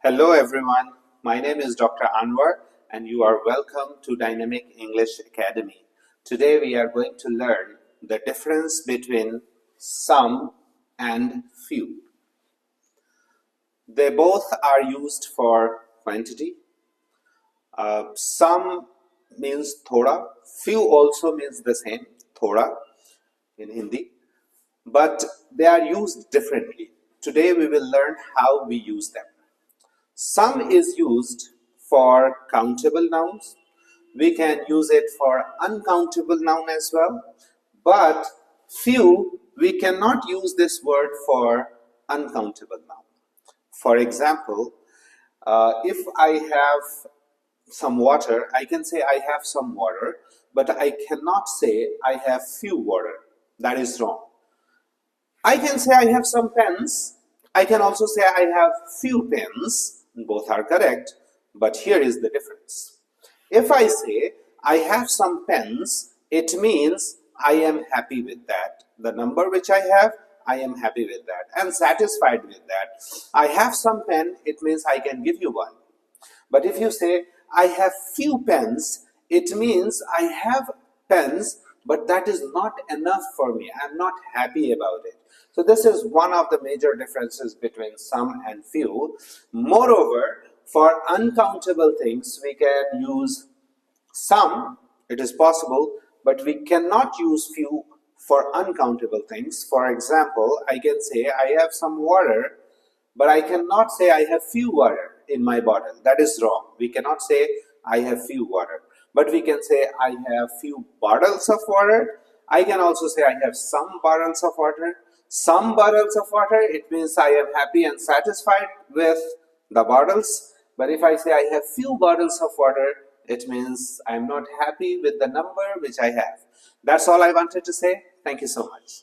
Hello everyone, my name is Dr. Anwar and you are welcome to Dynamic English Academy. Today we are going to learn the difference between some and few. They both are used for quantity. Some means thoda, few also means the same, thoda in Hindi, but they are used differently. Today we will learn how we use them. Some is used for countable nouns. We can use it for uncountable noun as well. But few, we cannot use this word for uncountable noun. For example, if I have some water, I can say I have some water, but I cannot say I have few water. That is wrong. I can say I have some pens. I can also say I have few pens. Both are correct, but here is the difference. If I say I have some pens, it means I am happy with that. The number which I have, I am happy with that and satisfied with that. I have some pen, it means I can give you one. But if you say I have few pens, it means I have pens, but that is not enough for me. I am not happy about it. So this is one of the major differences between some and few. Moreover, for uncountable things, we can use some, it is possible, but we cannot use few for uncountable things. For example, I can say I have some water, but I cannot say I have few water in my bottle. That is wrong. We cannot say I have few water, but we can say I have few bottles of water. I can also say I have some bottles of water. Some bottles of water, it means I am happy and satisfied with the bottles. But if I say I have few bottles of water, it means I am not happy with the number which I have. That's all I wanted to say. Thank you so much.